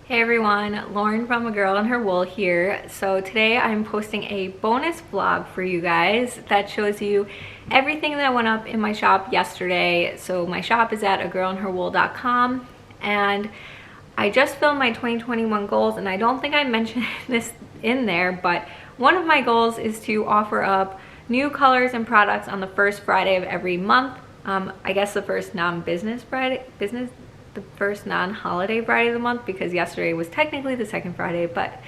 Hey everyone, Lauren from A Girl and Her Wool here. So today I'm posting a bonus vlog for you guys that shows you everything that went up in my shop yesterday. So my shop is at agirlandherwool.com, and I just filmed my 2021 goals, and I don't think I mentioned this in there, but one of my goals is to offer up new colors and products on the first Friday of every month. I guess the first non-business Friday, the first non-holiday Friday of the month, because yesterday was technically the second Friday, but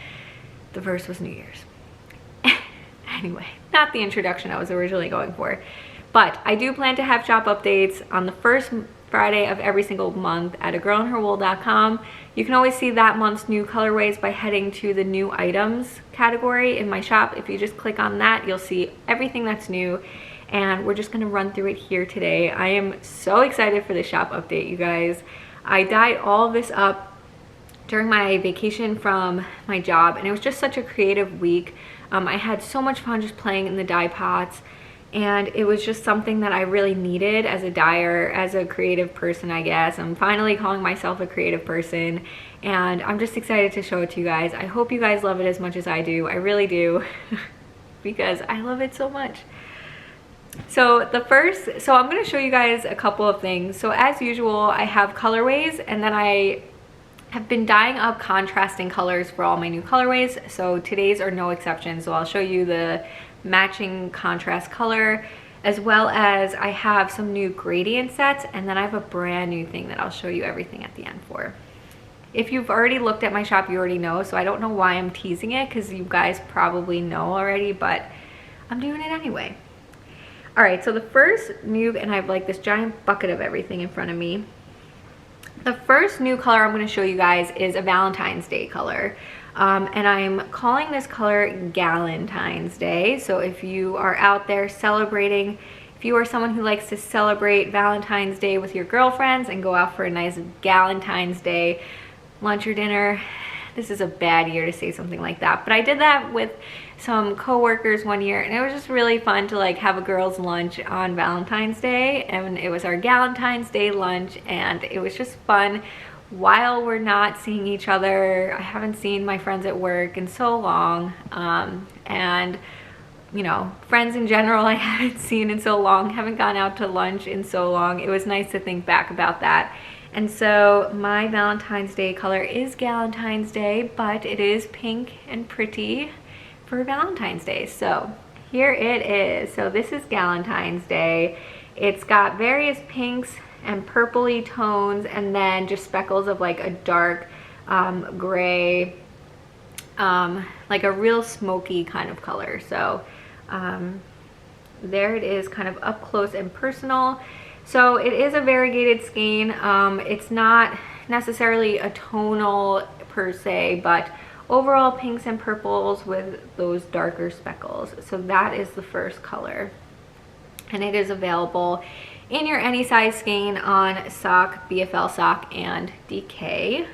the first was New Year's. Anyway, not the introduction I was originally going for. But I do plan to have shop updates on the first Friday of every single month at agirlandherwool.com. You can always see that month's new colorways by heading to the new items category in my shop. If you just click on that, you'll see everything that's new, and we're just gonna run through it here today. I am so excited for the shop update, you guys. I dyed all of this up during my vacation from my job, and it was just such a creative week. I had so much fun just playing in the dye pots, and it was just something that I really needed as a dyer, as a creative person, I guess. I'm finally calling myself a creative person, and I'm just excited to show it to you guys. I hope you guys love it as much as I do. I really do, because I love it so much. So I'm going to show you guys a couple of things. So as usual, I have colorways, and then I have been dyeing up contrasting colors for all my new colorways. So today's are no exception. So I'll show you the matching contrast color, as well as I have some new gradient sets, and then I have a brand new thing that I'll show you everything at the end for. If you've already looked at my shop, you already know, so I don't know why I'm teasing it, because you guys probably know already, but I'm doing it anyway. All right, so the first new, and I have like this giant bucket of everything in front of me. The first new color I'm going to show you guys is a Valentine's Day color. And I'm calling this color Galentine's Day. So if you are out there celebrating, if you are someone who likes to celebrate Valentine's Day with your girlfriends and go out for a nice Galentine's Day lunch or dinner, this is a bad year to say something like that. But I did that with some co-workers one year, and it was just really fun to like have a girls' lunch on Valentine's Day, and it was our Galentine's Day lunch, and it was just fun while we're not seeing each other. I haven't seen my friends at work in so long, and you know, friends in general I haven't seen in so long, haven't gone out to lunch in so long. It was nice to think back about that. And so my Valentine's Day color is Galentine's Day, but it is pink and pretty for Valentine's Day. So here it is. So this is Galentine's Day. It's got various pinks and purpley tones, and then just speckles of like a dark gray, like a real smoky kind of color. So there it is, kind of up close and personal. So it is a variegated skein. It's not necessarily a tonal per se, but overall pinks and purples with those darker speckles. So that is the first color, and it is available in your any size skein on sock, BFL sock, and DK.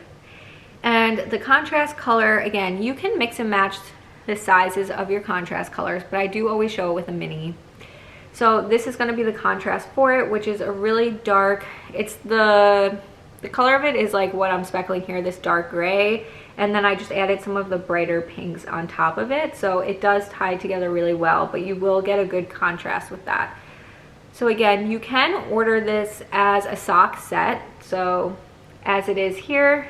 And the contrast color, again, you can mix and match the sizes of your contrast colors, but I do always show it with a mini. So this is going to be the contrast for it, which is a really dark, it's the color of it is like what I'm speckling here, this dark gray, and then I just added some of the brighter pinks on top of it. So it does tie together really well, but you will get a good contrast with that. So again, you can order this as a sock set, so as it is here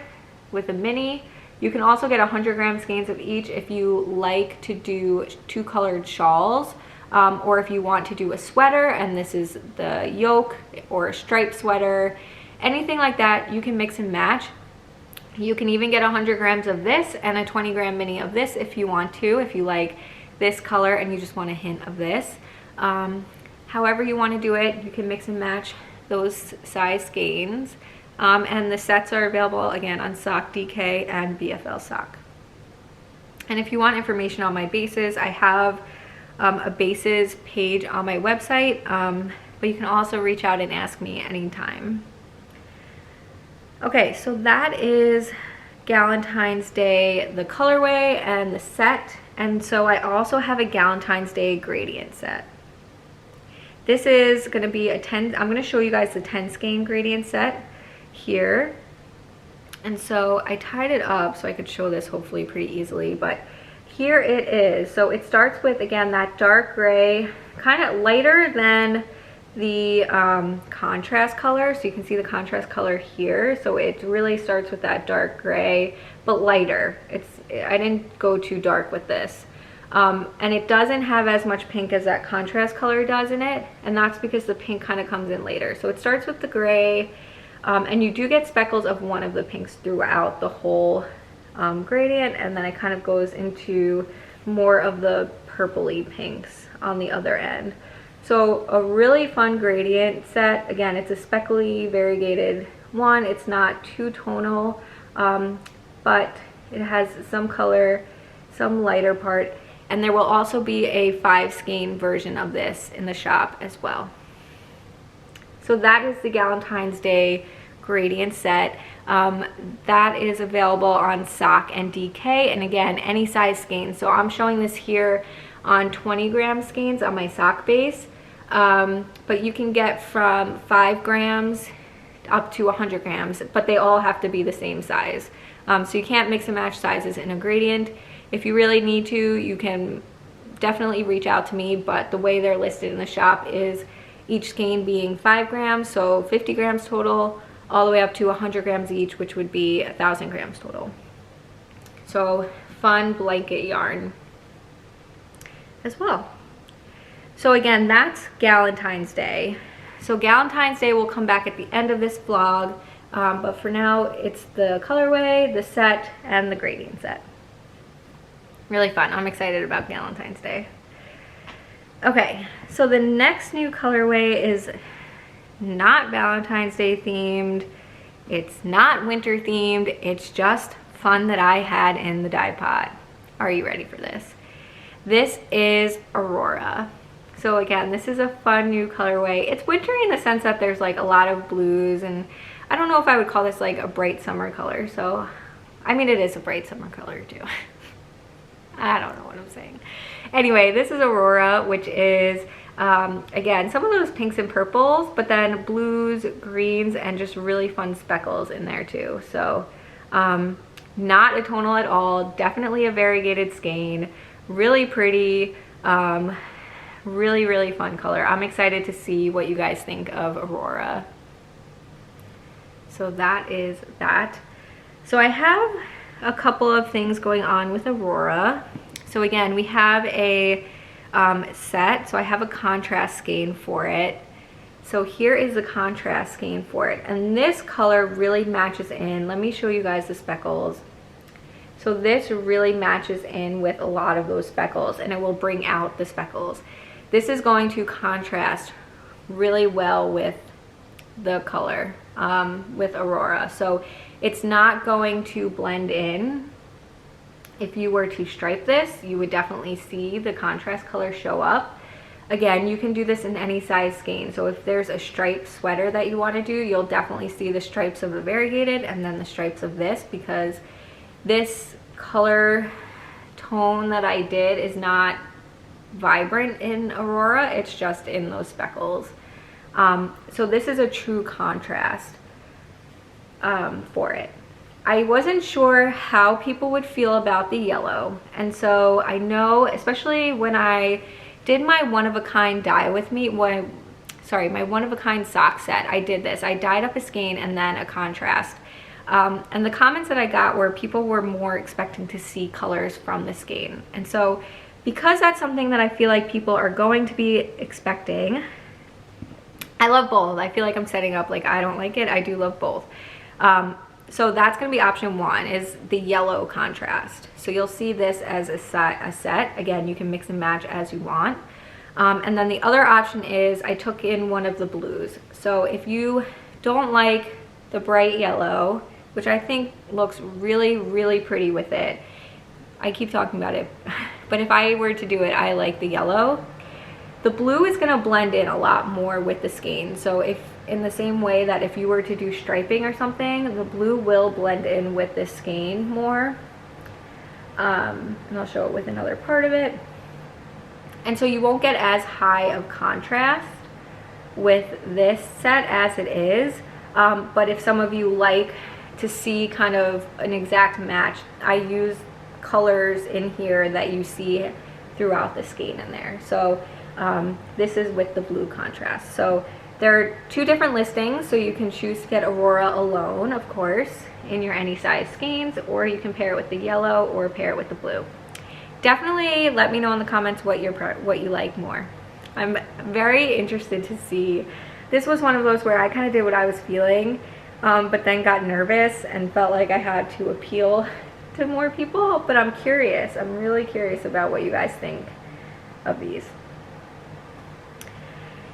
with a mini. You can also get 100-gram skeins of each if you like to do two colored shawls. Or if you want to do a sweater and this is the yoke, or a striped sweater, anything like that, you can mix and match. You can even get 100 grams of this and a 20-gram mini of this if you want to, if you like this color and you just want a hint of this. However you want to do it, you can mix and match those size skeins. And the sets are available again on sock, DK, and BFL sock. And if you want information on my bases, I have a bases page on my website, but you can also reach out and ask me anytime. Okay, so that is Galentine's Day, the colorway and the set. And so I also have a Galentine's Day gradient set. This is going to be a 10, I'm going to show you guys the 10 skein gradient set here. And so I tied it up so I could show this hopefully pretty easily, but here it is. So it starts with, again, that dark gray, kind of lighter than the contrast color. So you can see the contrast color here. So it really starts with that dark gray, but lighter. I didn't go too dark with this. And it doesn't have as much pink as that contrast color does in it. And that's because the pink kind of comes in later. So it starts with the gray, and you do get speckles of one of the pinks throughout the whole gradient, and then it kind of goes into more of the purpley pinks on the other end. So a really fun gradient set. Again, it's a speckly variegated one. It's not too tonal, but it has some color, some lighter part, and there will also be a 5 skein version of this in the shop as well. So that is the Galentine's Day gradient set. That is available on sock and DK, and again, any size skein. So I'm showing this here on 20 gram skeins on my sock base, but you can get from 5 grams up to 100 grams, but they all have to be the same size. So you can't mix and match sizes in a gradient. If you really need to, you can definitely reach out to me, but the way they're listed in the shop is each skein being 5 grams, so 50 grams total, all the way up to 100 grams each, which would be 1,000 grams total. So fun blanket yarn as well. So again, that's Galentine's Day. So Galentine's Day will come back at the end of this vlog, but for now, it's the colorway, the set, and the gradient set. Really fun. I'm excited about Galentine's Day. Okay, so the next new colorway is not Valentine's Day themed. It's not winter themed. It's just fun that I had in the dye pot. Are you ready for this? This is Aurora. So again, this is a fun new colorway. It's wintry in the sense that there's like a lot of blues, and I don't know if I would call this like a bright summer color. So, I mean, it is a bright summer color too. I don't know what I'm saying. Anyway, this is Aurora, which is, again, some of those pinks and purples, but then blues, greens, and just really fun speckles in there too. So not a tonal at all, definitely a variegated skein, really pretty, really, really fun color. I'm excited to see what you guys think of Aurora. So that is that. So I have a couple of things going on with Aurora. So again, we have a set. So I have a contrast skein for it. So here is the contrast skein for it. And this color really matches in. Let me show you guys the speckles. So this really matches in with a lot of those speckles, and it will bring out the speckles. This is going to contrast really well with the color with Aurora. So it's not going to blend in. If you were to stripe this, you would definitely see the contrast color show up. Again, you can do this in any size skein. So if there's a striped sweater that you want to do, you'll definitely see the stripes of the variegated and then the stripes of this, because this color tone that I did is not vibrant in Aurora. It's just in those speckles. So this is a true contrast for it. I wasn't sure how people would feel about the yellow, and so I know, especially when I did my one-of-a-kind dye with me, my one-of-a-kind sock set, I did this. I dyed up a skein and then a contrast. And the comments that I got were people were more expecting to see colors from the skein. And so because that's something that I feel like people are going to be expecting, I love both. I feel like I'm setting up like I don't like it. I do love both. So that's going to be option one, is the yellow contrast. So you'll see this as a set. Again, you can mix and match as you want. And then the other option is I took in one of the blues. So if you don't like the bright yellow, which I think looks really, really pretty with it, I keep talking about it, but if I were to do it, I like the yellow. The blue is going to blend in a lot more with the skein. So if in the same way that if you were to do striping or something, the blue will blend in with this skein more. And I'll show it with another part of it. And so you won't get as high of contrast with this set as it is. But if some of you like to see kind of an exact match, I use colors in here that you see throughout the skein in there. So this is with the blue contrast. So there are 2 different listings, so you can choose to get Aurora alone, of course, in your any size skeins, or you can pair it with the yellow or pair it with the blue. Definitely let me know in the comments what you like more. I'm very interested to see. This was one of those where I kind of did what I was feeling, but then got nervous and felt like I had to appeal to more people. But I'm curious. I'm really curious about what you guys think of these.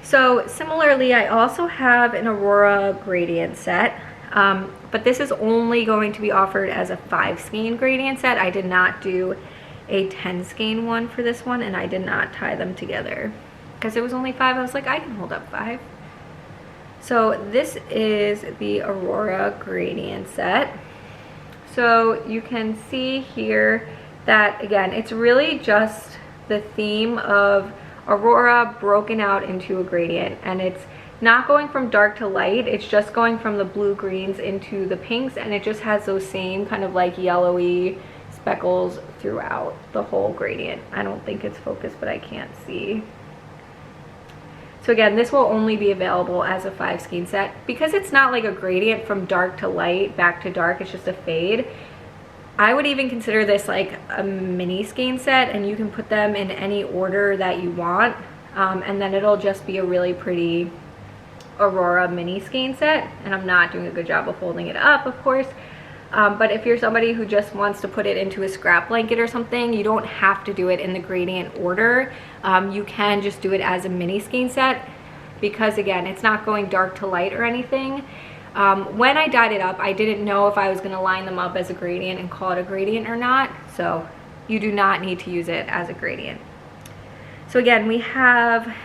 So similarly, I also have an Aurora gradient set, but this is only going to be offered as a 5 skein gradient set. I did not do a 10 skein one for this one, and I did not tie them together because it was only 5. I was like, I can hold up 5. So this is the Aurora gradient set. So you can see here that, again, it's really just the theme of Aurora broken out into a gradient, and it's not going from dark to light, it's just going from the blue greens into the pinks, and it just has those same kind of like yellowy speckles throughout the whole gradient. I don't think it's focused, but I can't see. So again, this will only be available as a 5 skein set. Because it's not like a gradient from dark to light, back to dark, it's just a fade. I would even consider this like a mini skein set, and you can put them in any order that you want. And then it'll just be a really pretty Aurora mini skein set. And I'm not doing a good job of holding it up, of course. But if you're somebody who just wants to put it into a scrap blanket or something, you don't have to do it in the gradient order. You can just do it as a mini skein set, because again, it's not going dark to light or anything. When I dyed it up, I didn't know if I was going to line them up as a gradient and call it a gradient or not. So you do not need to use it as a gradient. So again, we have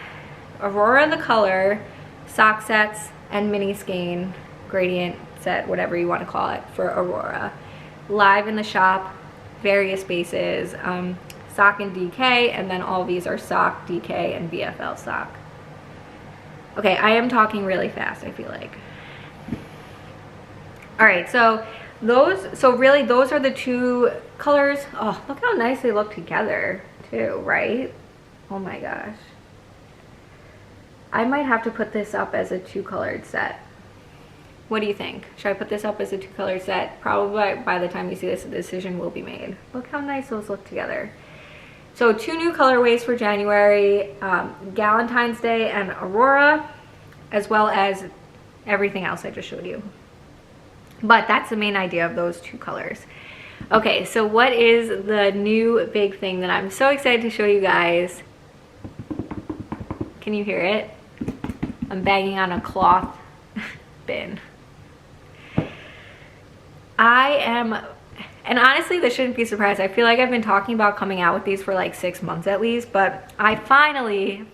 Aurora the color, sock sets, and mini skein gradient set, whatever you want to call it, for Aurora. Live in the shop, various bases, sock and DK, and then all of these are sock, DK, and VFL sock. Okay, I am talking really fast, I feel like. All right, so really those are the 2 colors. Oh, look how nice they look together too, right? Oh my gosh. I might have to put this up as a 2-colored set. What do you think? Should I put this up as a 2-color set? Probably by the time you see this, the decision will be made. Look how nice those look together. So 2 new colorways for January, Galentine's Day and Aurora, as well as everything else I just showed you. But that's the main idea of those 2 colors. Okay, so what is the new big thing that I'm so excited to show you guys? Can you hear it? I'm banging on a cloth bin. And honestly, this shouldn't be a surprise. I feel like I've been talking about coming out with these for like 6 months at least, but I finally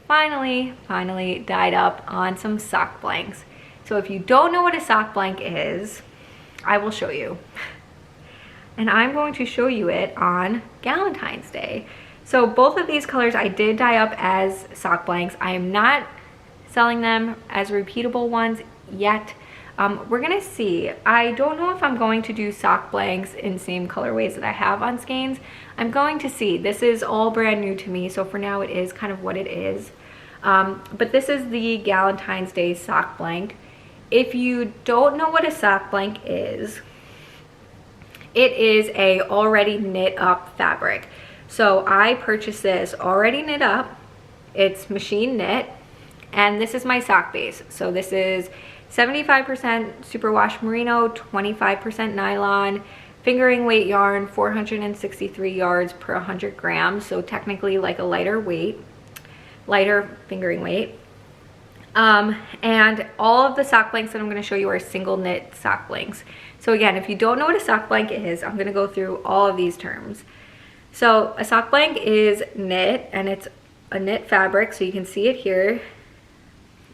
dyed up on some sock blanks. So if you don't know what a sock blank is, I will show you. And I'm going to show you it on Galentine's Day. So both of these colors I did dye up as sock blanks. I am not selling them as repeatable ones yet. We're gonna see. I don't know if I'm going to do sock blanks in same colorways that I have on skeins. I'm going to see. This is all brand new to me, so for now it is kind of what it is. But this is the Galentine's Day sock blank. If you don't know what a sock blank is, it is a already knit up fabric. So I purchased this already knit up. It's machine knit, and this is my sock base. So this is 75% superwash merino, 25% nylon, fingering weight yarn, 463 yards per 100 grams. So technically like a lighter fingering weight. And all of the sock blanks that I'm going to show you are single knit sock blanks. So again, if you don't know what a sock blank is, I'm going to go through all of these terms. So a sock blank is knit, and it's a knit fabric, so you can see it here.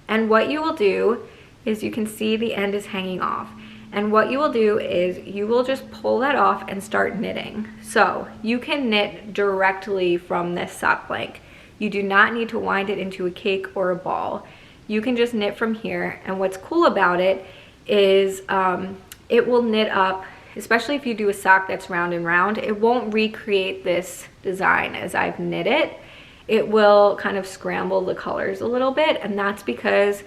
And what you will do is, you can see the end is hanging off. And what you will do is you will just pull that off and start knitting. So you can knit directly from this sock blank. You do not need to wind it into a cake or a ball. You can just knit from here. And what's cool about it is it will knit up, especially if you do a sock that's round and round. It won't recreate this design as I've knit it. It will kind of scramble the colors a little bit, and that's because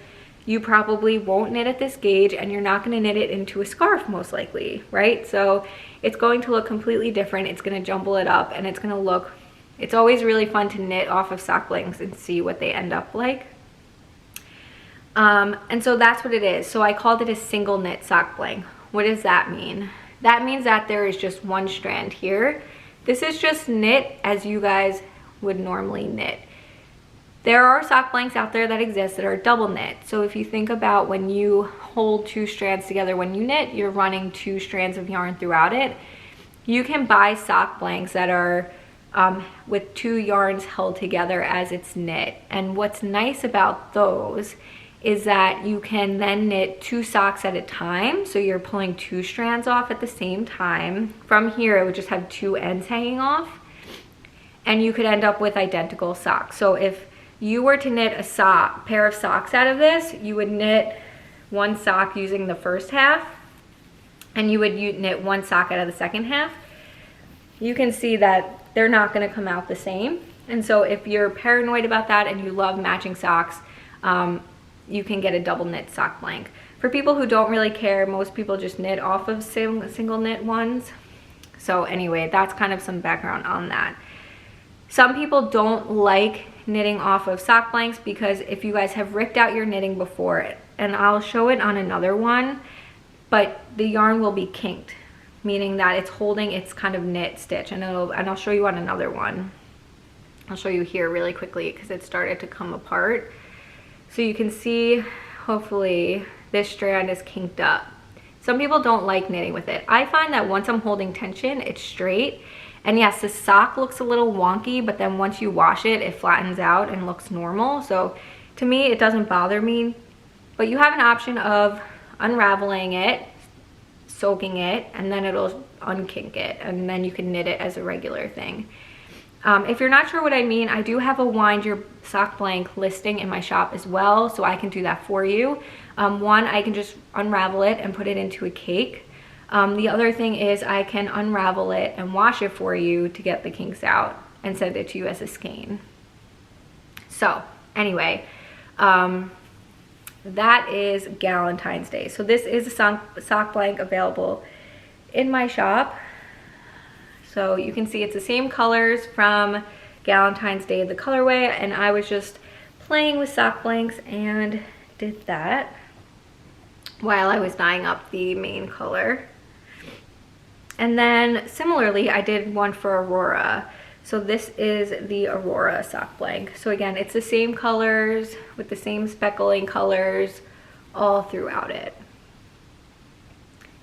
you probably won't knit at this gauge and you're not going to knit it into a scarf most likely, right? So it's going to look completely different. It's going to jumble it up, and it's going to look, it's always really fun to knit off of sock blanks and see what they end up like. And so that's what it is. So I called it a single knit sock blank. What does that mean? That means that there is just one strand here. This is just knit as you guys would normally knit. There are sock blanks out there that exist that are double knit. So if you think about when you hold two strands together when you knit, you're running two strands of yarn throughout it. You can buy sock blanks that are with two yarns held together as it's knit. And what's nice about those is that you can then knit two socks at a time. So you're pulling two strands off at the same time. From here, it would just have two ends hanging off, and you could end up with identical socks. So if you were to knit a pair of socks out of this, you would knit one sock using the first half, and you would knit one sock out of the second half. You can see that they're not gonna come out the same. And so if you're paranoid about that and you love matching socks, you can get a double knit sock blank. For people who don't really care, most people just knit off of single knit ones. So anyway, that's kind of some background on that. Some people don't like knitting off of sock blanks because if you guys have ripped out your knitting before, and I'll show it on another one, but the yarn will be kinked, meaning that it's holding its kind of knit stitch, and I'll show you on another one. I'll show you here really quickly because it started to come apart. So you can see, hopefully, this strand is kinked up. Some people don't like knitting with it. I find that once I'm holding tension, it's straight. And yes, the sock looks a little wonky, but then once you wash it, it flattens out and looks normal. So to me, it doesn't bother me. But you have an option of unraveling it, soaking it, and then it'll unkink it. And then you can knit it as a regular thing. If you're not sure what I mean, I do have a wind your sock blank listing in my shop as well, so I can do that for you. One, I can just unravel it and put it into a cake. The other thing is I can unravel it and wash it for you to get the kinks out and send it to you as a skein. So anyway, that is Galentine's Day. So this is a sock blank available in my shop. So you can see it's the same colors from Galentine's Day, the colorway, and I was just playing with sock blanks and did that while I was dyeing up the main color. And then similarly, I did one for Aurora. So this is the Aurora sock blank. So again, it's the same colors with the same speckling colors all throughout it.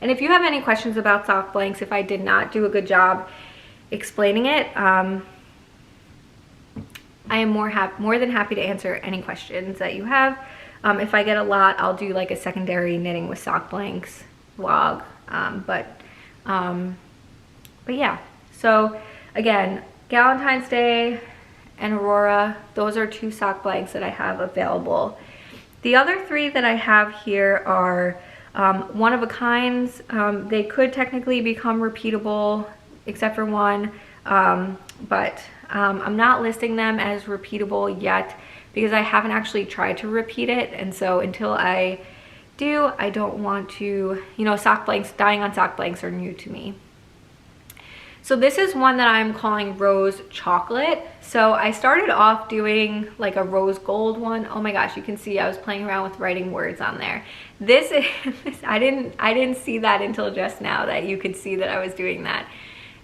And if you have any questions about sock blanks, if I did not do a good job explaining it, I am more than happy to answer any questions that you have. If I get a lot, I'll do like a secondary knitting with sock blanks vlog. But yeah, so again, Galentine's Day and Aurora, those are two sock blanks that I have available. The other three that I have here are one of a kinds. They could technically become repeatable except for one, but I'm not listing them as repeatable yet because I haven't actually tried to repeat it, and so until I do, I don't want to, you know, sock blanks, dyeing on sock blanks are new to me. So this is one that I'm calling Rose Chocolate. So I started off doing like a rose gold one. Oh my gosh, you can see I was playing around with writing words on there. This is, I didn't see that until just now that you could see that I was doing that.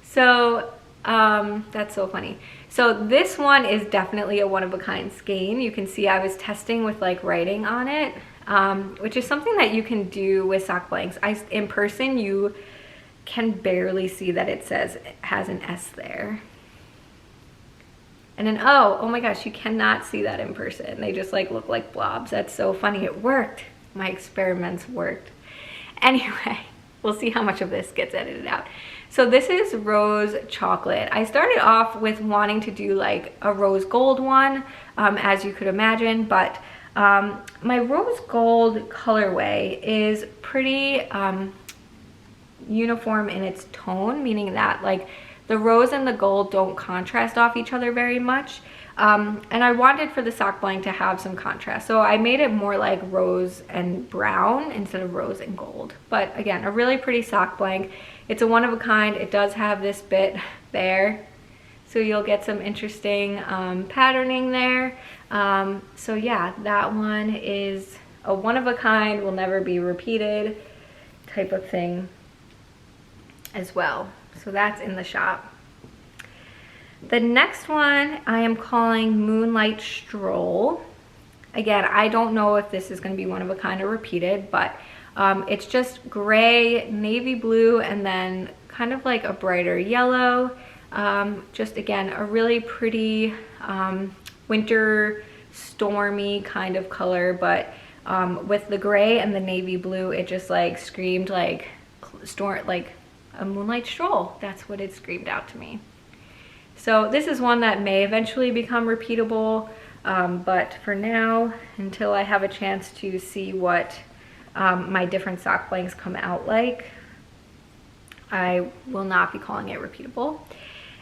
So that's so funny. So this one is definitely a one-of-a-kind skein. You can see I was testing with like writing on it, which is something that you can do with sock blanks. In person, you can barely see that it has an S there. And an O. Oh my gosh, you cannot see that in person. They just like look like blobs. That's so funny. It worked. My experiments worked. Anyway, we'll see how much of this gets edited out. So this is Rose Chocolate. I started off with wanting to do like a rose gold one, as you could imagine, but my rose gold colorway is pretty uniform in its tone, meaning that like the rose and the gold don't contrast off each other very much. And I wanted for the sock blank to have some contrast, so I made it more like rose and brown instead of rose and gold. But again, a really pretty sock blank. It's a one of a kind. It does have this bit there, so you'll get some interesting patterning there. So yeah, that one is a one of a kind, will never be repeated type of thing as well. So that's in the shop. The next one I am calling Moonlight Stroll. Again, I don't know if this is going to be one of a kind or repeated, but it's just gray, navy blue, and then kind of like a brighter yellow. Just again, a really pretty winter stormy kind of color, but with the gray and the navy blue, it just like screamed like like a moonlight stroll. That's what it screamed out to me. So this is one that may eventually become repeatable, but for now, until I have a chance to see what my different sock blanks come out like, I will not be calling it repeatable.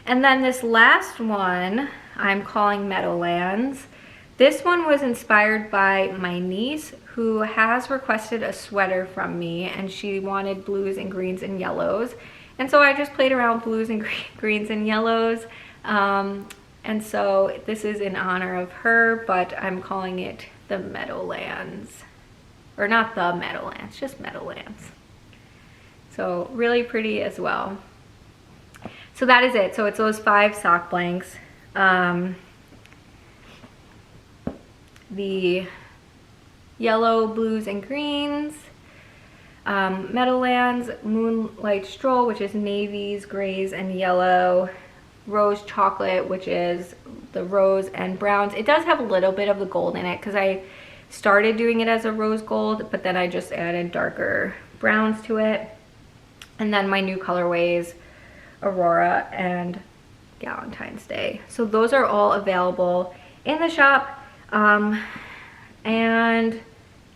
And then this last one I'm calling Meadowlands. This one was inspired by my niece, who has requested a sweater from me, and she wanted blues and greens and yellows. And so I just played around with blues and greens and yellows. And so this is in honor of her, but I'm calling it the Meadowlands. Or not the Meadowlands, just Meadowlands. So really pretty as well. So that is it. So it's those 5 sock blanks. The yellow, blues, and greens. Meadowlands, Moonlight Stroll, which is navies, grays, and yellow. Rose Chocolate, which is the rose and browns. It does have a little bit of the gold in it because I started doing it as a rose gold, but then I just added darker browns to it. And then my new colorways, Aurora and Galentine's Day. So those are all available in the shop. And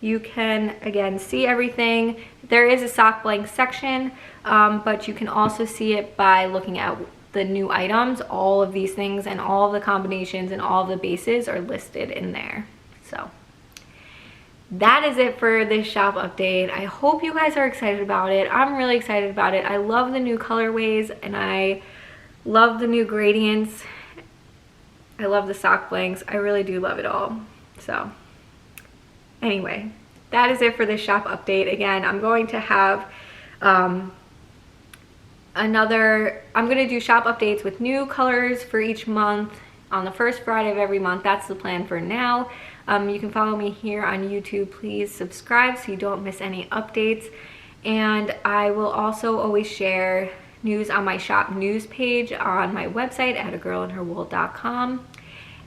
you can, again, see everything. There is a sock blank section, but you can also see it by looking at the new items. All of these things and all of the combinations and all of the bases are listed in there. So that is it for this shop update. I hope you guys are excited about it. I'm really excited about it. I love the new colorways and I love the new gradients. I love the sock blanks. I really do love it all. So anyway, that is it for this shop update. Again, I'm going to have I'm gonna do shop updates with new colors for each month on the first Friday of every month. That's the plan for now. You can follow me here on YouTube. Please subscribe so you don't miss any updates. And I will also always share news on my shop news page on my website at agirlandherwool.com.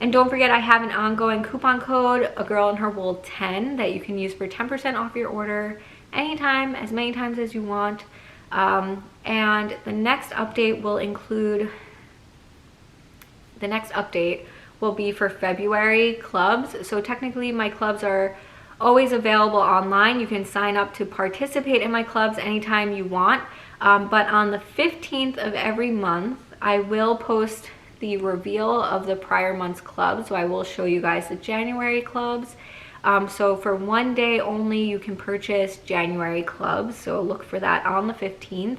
And don't forget, I have an ongoing coupon code, agirlandherwool10, that you can use for 10% off your order anytime, as many times as you want. And the next update will be for February clubs. So technically my clubs are always available online. You can sign up to participate in my clubs anytime you want. But on the 15th of every month, I will post the reveal of the prior month's clubs. So I will show you guys the January clubs. So for one day only, you can purchase January clubs. So look for that on the 15th.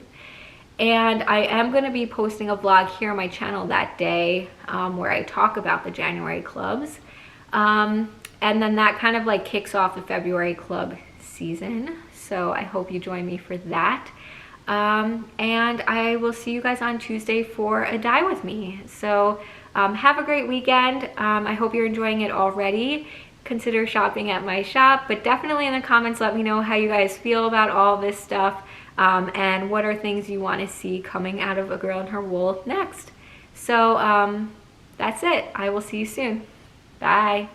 And I am going to be posting a vlog here on my channel that day where I talk about the January clubs. And then that kind of like kicks off the February club season. So I hope you join me for that. And I will see you guys on Tuesday for a dye with me. So have a great weekend. I hope you're enjoying it already. Consider shopping at my shop, but definitely in the comments let me know how you guys feel about all this stuff, and what are things you want to see coming out of A Girl and Her Wool next. So that's it. I will see you soon. Bye.